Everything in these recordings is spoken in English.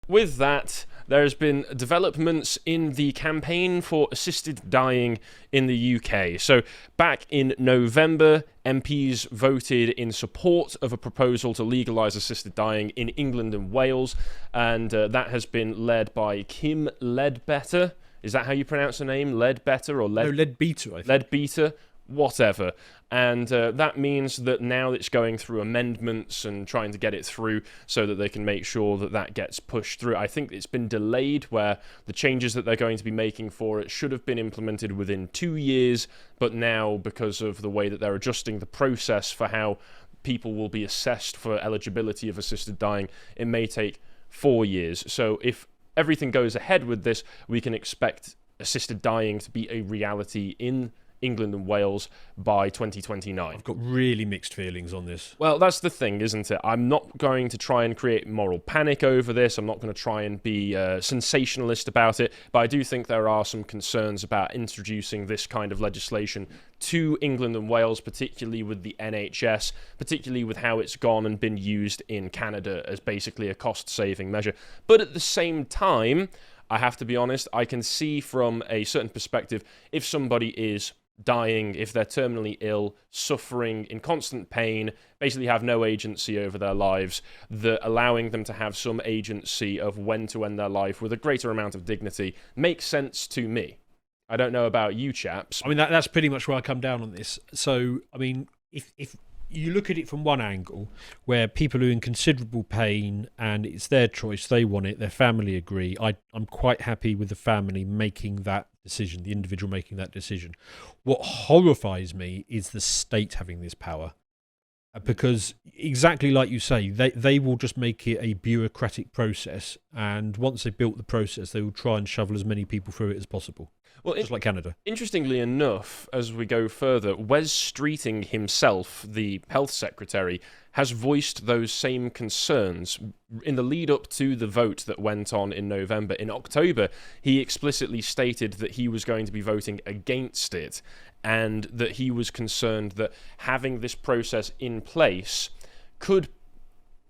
with that, there's been developments in the campaign for assisted dying in the UK. So back in November, MPs voted in support of a proposal to legalise assisted dying in England and Wales, and that has been led by Kim Ledbetter. Is that how you pronounce her name? Ledbetter or No, Leadbeater, I think. Leadbeater? Whatever. And that means that now it's going through amendments and trying to get it through so that they can make sure that that gets pushed through. I think it's been delayed, where the changes that they're going to be making for it should have been implemented within 2 years, but now, because of the way that they're adjusting the process for how people will be assessed for eligibility of assisted dying, it may take 4 years. So if everything goes ahead with this, we can expect assisted dying to be a reality in England and Wales by 2029. I've got really mixed feelings on this. Well, that's the thing, isn't it? I'm not going to try and create moral panic over this. I'm not going to try and be sensationalist about it, but I do think there are some concerns about introducing this kind of legislation to England and Wales, particularly with the NHS, particularly with how it's gone and been used in Canada as basically a cost-saving measure. But at the same time, I have to be honest, I can see from a certain perspective, if somebody is dying, if they're terminally ill, suffering in constant pain, basically have no agency over their lives, that allowing them to have some agency of when to end their life with a greater amount of dignity makes sense to me. I don't know about you chaps. I mean, that's pretty much where I come down on this. So, I mean, if you look at it from one angle, where people are in considerable pain and it's their choice, they want it, their family agree, I'm quite happy with the family making that decision, the individual making that decision. What horrifies me is the state having this power. Because exactly like you say, they will just make it a bureaucratic process, and once they've built the process, they will try and shovel as many people through it as possible. Well, just like Canada. Interestingly enough, as we go further, Wes Streeting himself, the health secretary, has voiced those same concerns in the lead up to the vote that went on in November. In October, he explicitly stated that he was going to be voting against it, and that he was concerned that having this process in place could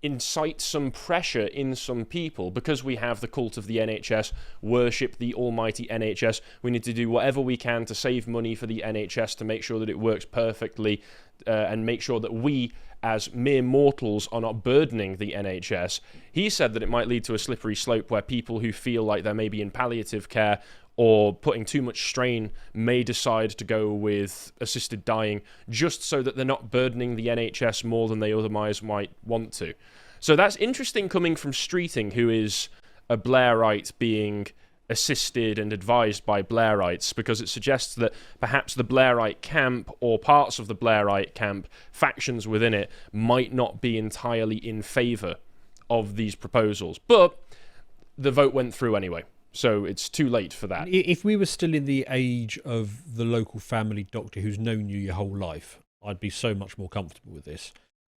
incite some pressure in some people, because we have the cult of the NHS, worship the almighty NHS. We need to do whatever we can to save money for the NHS, to make sure that it works perfectly, and make sure that we, as mere mortals, are not burdening the NHS. He said that it might lead to a slippery slope where people who feel like they're maybe in palliative care or putting too much strain may decide to go with assisted dying, just so that they're not burdening the NHS more than they otherwise might want to. So that's interesting coming from Streeting, who is a Blairite being assisted and advised by Blairites, because it suggests that perhaps the Blairite camp, or parts of the Blairite camp, factions within it, might not be entirely in favour of these proposals. But the vote went through anyway. So it's too late for that. If we were still in the age of the local family doctor who's known you your whole life, I'd be so much more comfortable with this.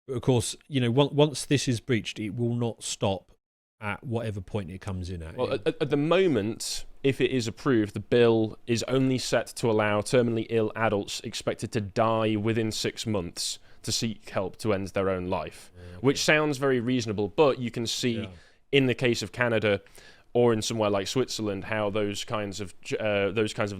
But of course, you know, once this is breached, it will not stop at whatever point it comes in at. Well, at the moment, if it is approved, the bill is only set to allow terminally ill adults expected to die within 6 months to seek help to end their own life, which sounds very reasonable. But you can see in the case of Canada, or in somewhere like Switzerland, how those kinds of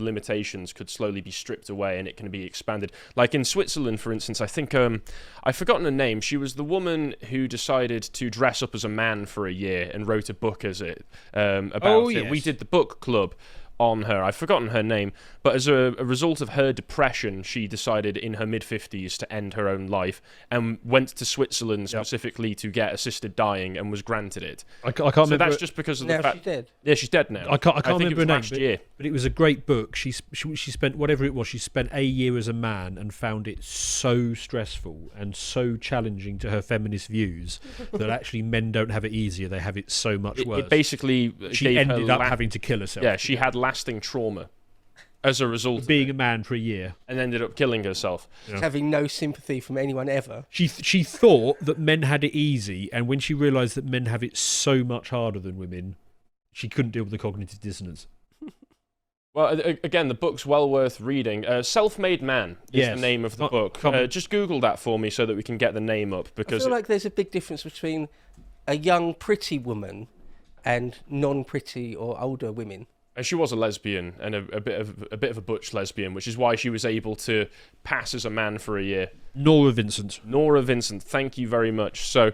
limitations could slowly be stripped away and it can be expanded. Like in Switzerland, for instance, I think I've forgotten her name. She was the woman who decided to dress up as a man for a year and wrote a book as it about it. We did the book club on her. I've forgotten her name, but as a result of her depression, she decided in her mid-50s to end her own life and went to Switzerland specifically to get assisted dying and was granted it. I can't remember. So that's just because of the fact. She's dead. Yeah, she's dead now. I can't think remember it her was name, last year. but it was a great book. She spent whatever it was. She spent a year as a man and found it so stressful and so challenging to her feminist views that actually men don't have it easier. They have it so much worse. It basically she ended up having to kill herself. Yeah, she had lasting trauma as a result of being a man for a year, and ended up killing herself. Having no sympathy from anyone ever. She thought that men had it easy, and when she realised that men have it so much harder than women, she couldn't deal with the cognitive dissonance. Well, again, the book's well worth reading. Self-Made Man is the name of the book. Just Google that for me so that we can get the name up. Because I feel like there's a big difference between a young, pretty woman and non-pretty or older women. And she was a lesbian, and a bit of a butch lesbian, which is why she was able to pass as a man for a year. Nora Vincent. Nora Vincent, thank you very much. So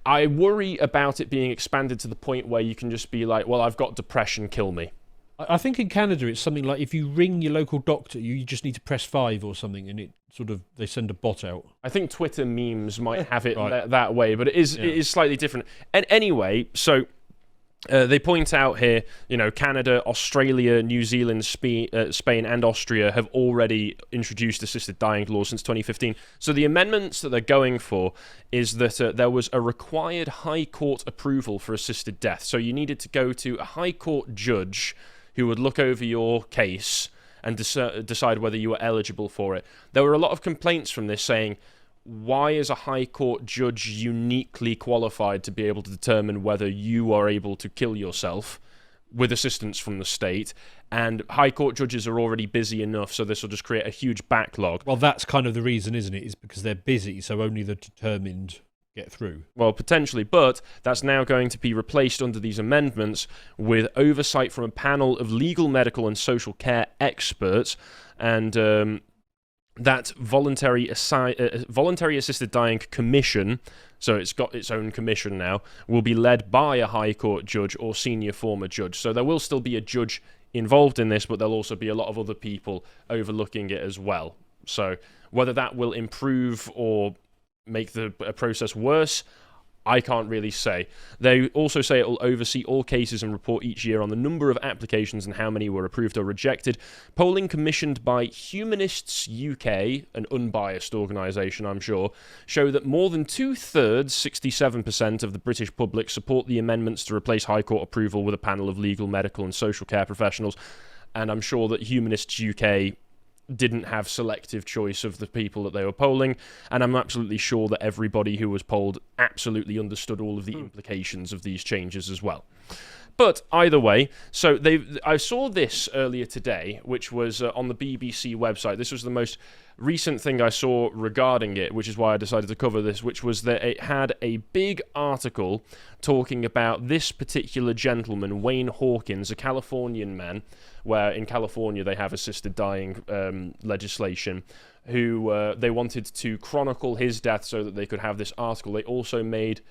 I worry about it being expanded to the point where you can just be like, well, I've got depression, kill me. I think in Canada it's something like if you ring your local doctor, you just need to press 5 or something, and it sort of they send a bot out. I think Twitter memes might have it Right. that way, but it is slightly different. And anyway, so they point out here, Canada, Australia, New Zealand, Spain, and Austria have already introduced assisted dying laws since 2015. So the amendments that they're going for is that there was a required High Court approval for assisted death. So you needed to go to a High Court judge who would look over your case and decide whether you were eligible for it. There were a lot of complaints from this saying, why is a High Court judge uniquely qualified to be able to determine whether you are able to kill yourself with assistance from the state? And High Court judges are already busy enough, so this will just create a huge backlog. Well, that's kind of the reason, isn't it? Is because they're busy, so only the determined get through. Well, potentially, but that's now going to be replaced under these amendments with oversight from a panel of legal, medical, and social care experts, and that voluntary assisted dying commission, so it's got its own commission now, will be led by a High Court judge or senior former judge. So there will still be a judge involved in this, but there'll also be a lot of other people overlooking it as well. So whether that will improve or make the process worse, I can't really say. They also say it will oversee all cases and report each year on the number of applications and how many were approved or rejected. Polling commissioned by Humanists UK, an unbiased organisation, I'm sure, show that more than 2/3, 67% of the British public support the amendments to replace High Court approval with a panel of legal, medical and social care professionals. And I'm sure that Humanists UK didn't have selective choice of the people that they were polling, and I'm absolutely sure that everybody who was polled absolutely understood all of the implications of these changes as well. But either way, so I saw this earlier today, which was on the BBC website. This was the most recent thing I saw regarding it, which is why I decided to cover this, which was that it had a big article talking about this particular gentleman, Wayne Hawkins, a Californian man, where in California they have assisted dying legislation, who they wanted to chronicle his death so that they could have this article. They also made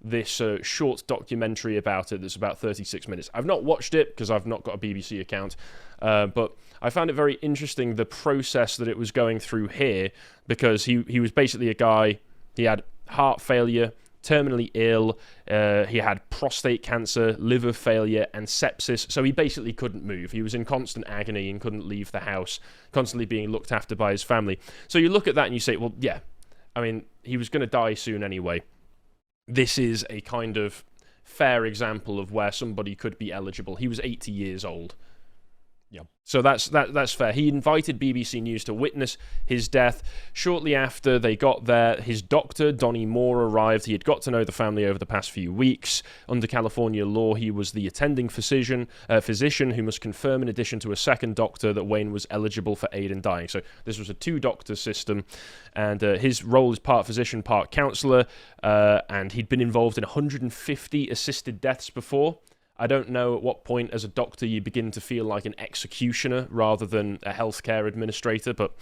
this short documentary about it that's about 36 minutes. I've not watched it because I've not got a BBC account, but I found it very interesting, the process that it was going through here, because he was basically a guy, he had heart failure, terminally ill, he had prostate cancer, liver failure, and sepsis, so he basically couldn't move. He was in constant agony and couldn't leave the house, constantly being looked after by his family. So you look at that and you say, well, yeah, I mean, he was going to die soon anyway. This is a kind of fair example of where somebody could be eligible. He was 80 years old. Yeah. So that's fair. He invited BBC News to witness his death. Shortly after they got there, his doctor, Donnie Moore, arrived. He had got to know the family over the past few weeks. Under California law, he was the attending physician who must confirm, in addition to a second doctor, that Wayne was eligible for aid in dying. So this was a 2-doctor system, and his role is part physician, part counsellor, and he'd been involved in 150 assisted deaths before. I don't know at what point as a doctor you begin to feel like an executioner rather than a healthcare administrator, but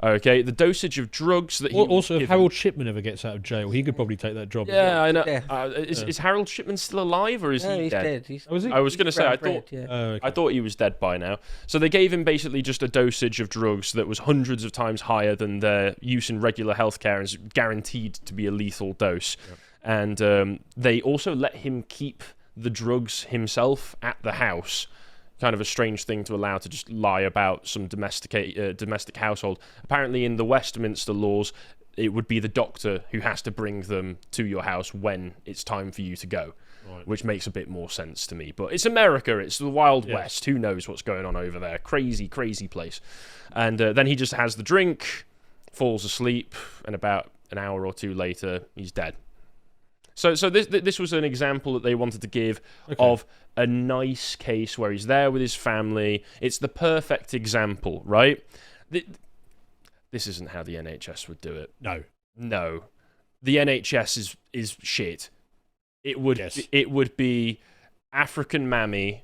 okay. The dosage of drugs that he Also, if Harold Shipman ever gets out of jail, he could probably take that job. Yeah, I know. Yeah. Is Harold Shipman still alive, or is No, he he's dead? dead. Oh, is he? I was going to say, I thought Okay. I thought he was dead by now. So they gave him basically just a dosage of drugs that was hundreds of times higher than their use in regular healthcare and is guaranteed to be a lethal dose. Yep. And they also let him keep the drugs himself at the house. Kind of a strange thing to allow to just lie about some domestic household. Apparently in the Westminster laws, it would be the doctor who has to bring them to your house when it's time for you to go. Right. Which makes a bit more sense to me. But it's America, it's the Wild West. Who knows what's going on over there? Crazy, crazy place. And then he just has the drink, falls asleep, and about an hour or two later, he's dead. So this was an example that they wanted to give of a nice case where he's there with his family. It's the perfect example, right? This isn't how the NHS would do it. No. The NHS is shit. It would be African mammy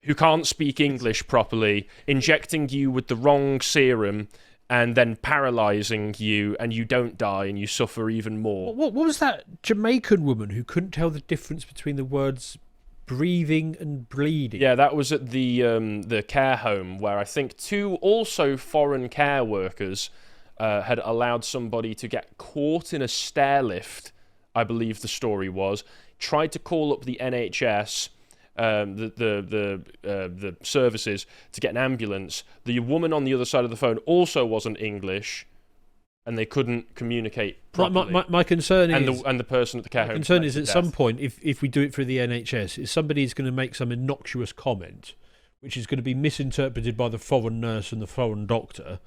who can't speak English properly, injecting you with the wrong serum, and then paralyzing you, and you don't die, and you suffer even more. What was that Jamaican woman who couldn't tell the difference between the words breathing and bleeding? Yeah, that was at the care home where I think 2 also foreign care workers had allowed somebody to get caught in a stair lift, I believe the story was, tried to call up the NHS, the services, to get an ambulance. The woman on the other side of the phone also wasn't English, and they couldn't communicate properly. My concern is, and the person at the care home. Concern is at some point, if we do it through the NHS, is somebody's going to make some innocuous comment, which is going to be misinterpreted by the foreign nurse and the foreign doctor,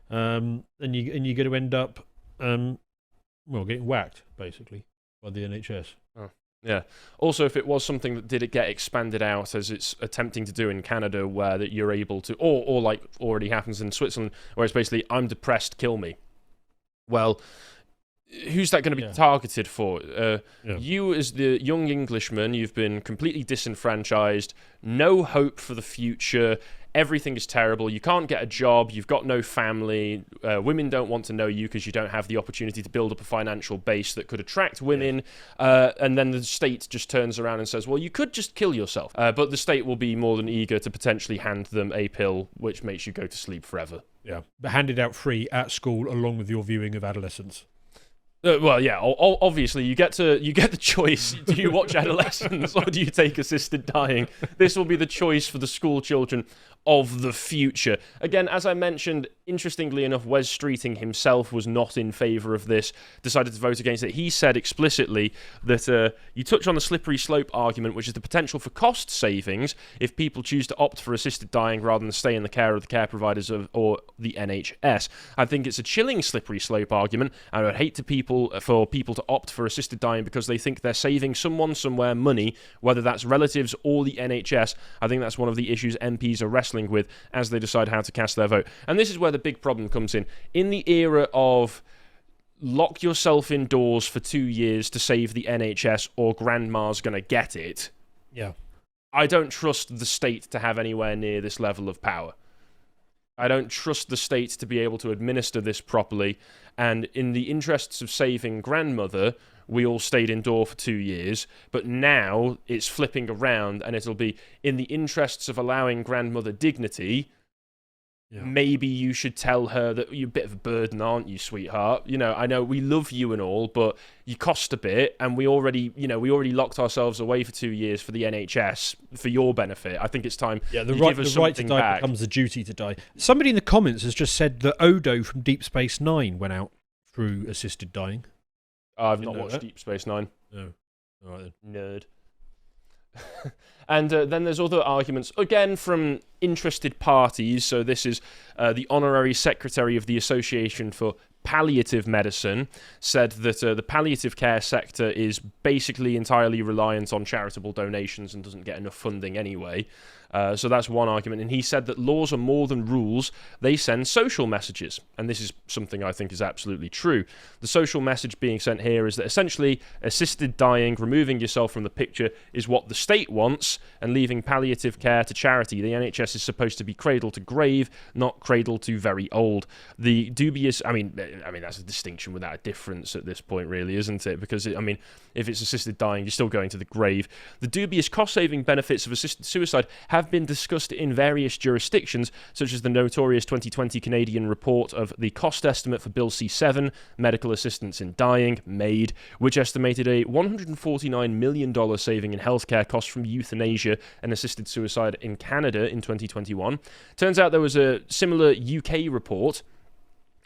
and you're going to end up, getting whacked basically by the NHS. Oh. Yeah. Also, if it was something that did get expanded out, as it's attempting to do in Canada, where that you're able to, or like already happens in Switzerland, where it's basically, I'm depressed, kill me. Well, who's that going to be targeted for? You as the young Englishman, you've been completely disenfranchised, no hope for the future, everything is terrible, you can't get a job, you've got no family, women don't want to know you because you don't have the opportunity to build up a financial base that could attract women, and then the state just turns around and says, well, you could just kill yourself. But the state will be more than eager to potentially hand them a pill which makes you go to sleep forever. Yeah, but handed out free at school along with your viewing of Adolescence. Well, yeah. Obviously, you get the choice. Do you watch Adolescence or do you take assisted dying? This will be the choice for the school children of the future. Again, as I mentioned, interestingly enough, Wes Streeting himself was not in favour of this, decided to vote against it. He said explicitly that you touch on the slippery slope argument, which is the potential for cost savings if people choose to opt for assisted dying rather than stay in the care of the care providers or the NHS. I think it's a chilling slippery slope argument, and I would hate for people to opt for assisted dying because they think they're saving someone somewhere money, whether that's relatives or the NHS. I think that's one of the issues MPs are wrestling with as they decide how to cast their vote. And this is where the big problem comes in. In the era of lock yourself indoors for 2 years to save the NHS or grandma's going to get it, I don't trust the state to have anywhere near this level of power. I don't trust the state to be able to administer this properly, and in the interests of saving grandmother, we all stayed indoor for 2 years, but now it's flipping around, and it'll be in the interests of allowing grandmother dignity. Maybe you should tell her that you're a bit of a burden, aren't you, sweetheart? You know, I know we love you and all, but you cost a bit, and we already locked ourselves away for 2 years for the NHS for your benefit. I think it's time. Yeah, the right to die back. Becomes the duty to die. Somebody in the comments has just said that Odo from Deep Space Nine went out through assisted dying. I've not watched Deep Space Nine. No. All right then. Nerd. And then there's other arguments, again, from interested parties. So this is the Honorary Secretary of the Association for Palliative Medicine, said that the palliative care sector is basically entirely reliant on charitable donations and doesn't get enough funding anyway. So that's one argument. And he said that laws are more than rules. They send social messages. And this is something I think is absolutely true. The social message being sent here is that essentially assisted dying, removing yourself from the picture, is what the state wants, and leaving palliative care to charity. The NHS is supposed to be cradle to grave, not cradle to very old. The dubious, I mean that's a distinction without a difference at this point, really, isn't it? Because, if it's assisted dying, you're still going to the grave. The dubious cost-saving benefits of assisted suicide have been discussed in various jurisdictions, such as the notorious 2020 Canadian report of the cost estimate for Bill C7, Medical Assistance in Dying, MAID, which estimated a $149 million saving in healthcare costs from euthanasia and assisted suicide in Canada in 2021. Turns out there was a similar UK report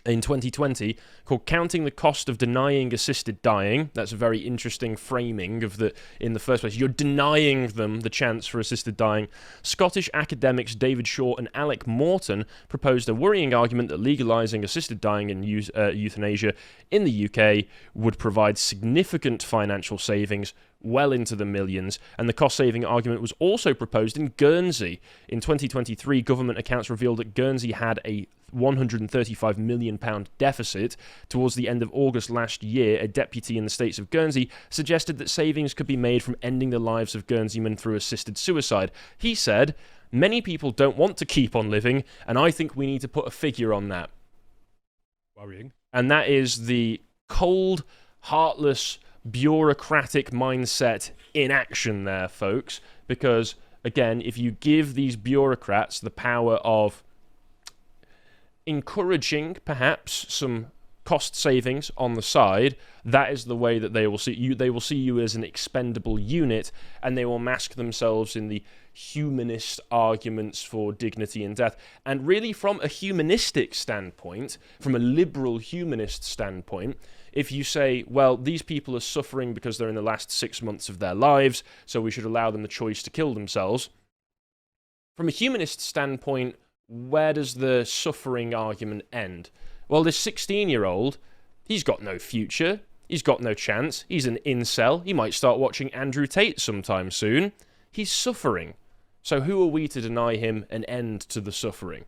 in 2020 called Counting the Cost of Denying Assisted Dying. That's a very interesting framing of in the first place. You're denying them the chance for assisted dying. Scottish academics David Shaw and Alec Morton proposed a worrying argument that legalising assisted dying and euthanasia in the UK would provide significant financial savings well into the millions, and the cost-saving argument was also proposed in Guernsey. In 2023, government accounts revealed that Guernsey had a £135 million deficit. Towards the end of August last year, a deputy in the States of Guernsey suggested that savings could be made from ending the lives of Guernseymen through assisted suicide. He said, "Many people don't want to keep on living, and I think we need to put a figure on that." Worrying. And that is the cold, heartless, bureaucratic mindset in action there, folks. Because, again, if you give these bureaucrats the power of encouraging, perhaps, some cost savings on the side, that is the way that they will see you. They will see you as an expendable unit, and they will mask themselves in the humanist arguments for dignity and death. And really, from a humanistic standpoint, from a liberal humanist standpoint, if you say, well, these people are suffering because they're in the last 6 months of their lives, so we should allow them the choice to kill themselves, from a humanist standpoint, where does the suffering argument end? Well, this 16-year-old, he's got no future. He's got no chance. He's an incel. He might start watching Andrew Tate sometime soon. He's suffering. So who are we to deny him an end to the suffering?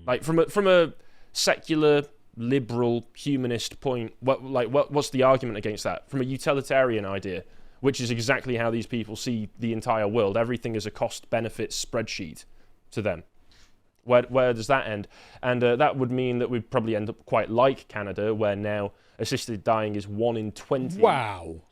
Like, from a secular, liberal, humanist point, what's the argument against that? From a utilitarian idea, which is exactly how these people see the entire world. Everything is a cost-benefit spreadsheet to them. Where does that end? And that would mean that we'd probably end up quite like Canada, where now assisted dying is 1 in 20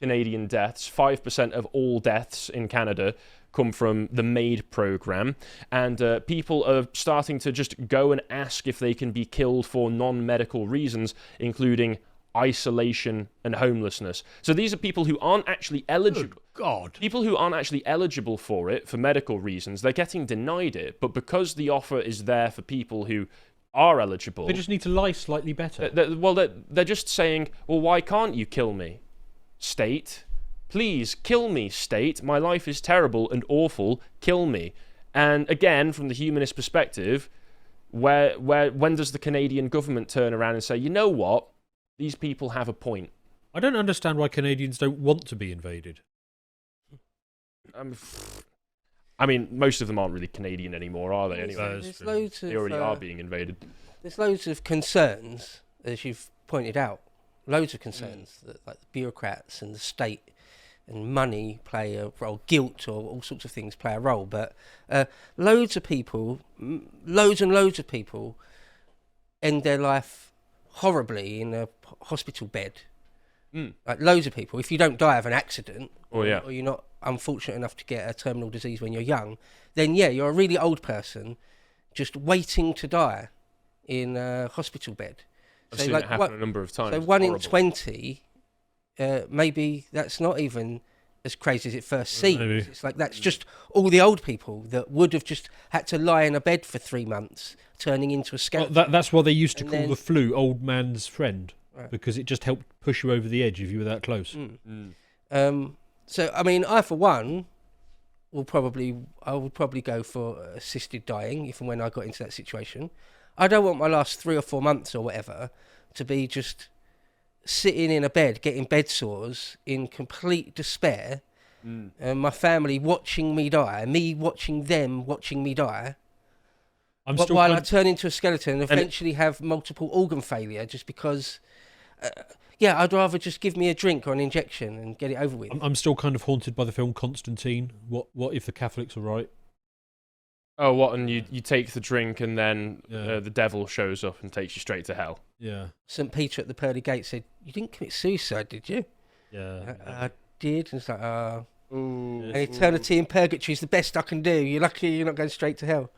Canadian deaths. 5% of all deaths in Canada come from the MAID program. And people are starting to just go and ask if they can be killed for non-medical reasons, including isolation and homelessness. So these are people who aren't actually eligible. God. People who aren't actually eligible for it for medical reasons, they're getting denied it. But because the offer is there for people who are eligible, They just need to lie slightly better. they're just saying, well, why can't you kill me, state? Please kill me, state. My life is terrible and awful. Kill me. And again, from the humanist perspective, when does the Canadian government turn around and say, you know what? These people have a point. I don't understand why Canadians don't want to be invaded. I mean, most of them aren't really Canadian anymore, are they? There's- Anyway, there's loads of, they already are being invaded. There's loads of concerns, as you've pointed out. Loads of concerns that, like, the bureaucrats and the state and money play a role, guilt or all sorts of things play a role. But loads of people, loads and loads of people, end their life horribly in a hospital bed. Like, loads of people. If you don't die of an accident, or you're not unfortunate enough to get a terminal disease when you're young, then yeah, you're a really old person just waiting to die in a hospital bed. I've seen it happen a number of times. So 1 in 20, maybe that's not even as crazy as it first seems. Maybe. It's like that's just all the old people that would have just had to lie in a bed for 3 months, turning into a skeleton. Well, that's what they used to And call then- the flu old man's friend, Right. because it just helped push you over the edge if you were that close. So, I mean, I, for one, would probably go for assisted dying if and when I got into that situation. I don't want my last 3 or 4 months or whatever to be just sitting in a bed, getting bed sores in complete despair, and my family watching me die, me watching them watching me die, while I turn into a skeleton and eventually have multiple organ failure just because... yeah, I'd rather just give me a drink or an injection and get it over with. I'm still kind of haunted by the film Constantine. What if the Catholics are right? Oh, what? And you take the drink and then Yeah. the devil shows up and takes you straight to hell. Yeah. St. Peter at the pearly gate said, "You didn't commit suicide, did you?" Yeah. I did. And it's like, Ooh. and eternity in purgatory is the best I can do. You're lucky you're not going straight to hell.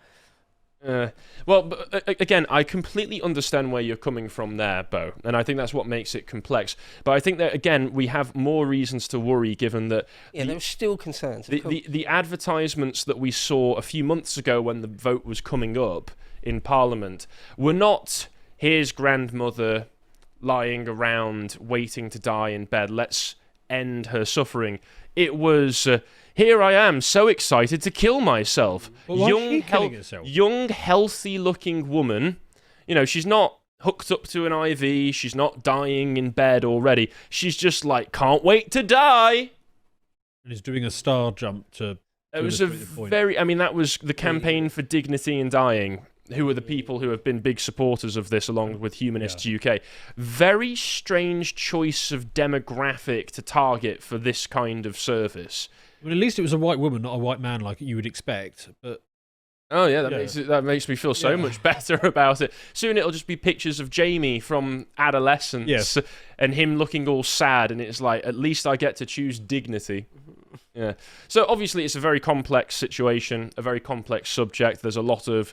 Well, but, again, I completely understand where you're coming from there, Bo, and I think that's what makes it complex. But I think that, again, we have more reasons to worry, given that Yeah, there are still concerns. of course. the advertisements that we saw a few months ago when the vote was coming up in Parliament were not, here's grandmother lying around waiting to die in bed, let's end her suffering. It was... here I am, so excited to kill myself. Well, why is she killing herself? Young, healthy-looking woman. You know, she's not hooked up to an IV. She's not dying in bed already. She's just like, can't wait to die. And he's doing a star jump to. It was a very. I mean, that was the campaign for dignity in dying. Who are the people who have been big supporters of this, along with Humanists UK? Very strange choice of demographic to target for this kind of service. Well, at least it was a white woman, not a white man, like you would expect. But oh yeah, that makes me feel so much better about it. Soon it'll just be pictures of Jamie from adolescence, and him looking all sad, and it's like, at least I get to choose dignity. Yeah. So obviously it's a very complex situation, a very complex subject. There's a lot of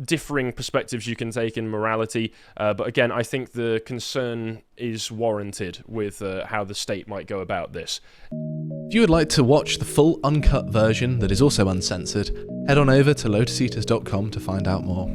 differing perspectives you can take in morality, but again, I think the concern is warranted with how the state might go about this. If you would like to watch the full uncut version that is also uncensored, head on over to lotuseaters.com to find out more.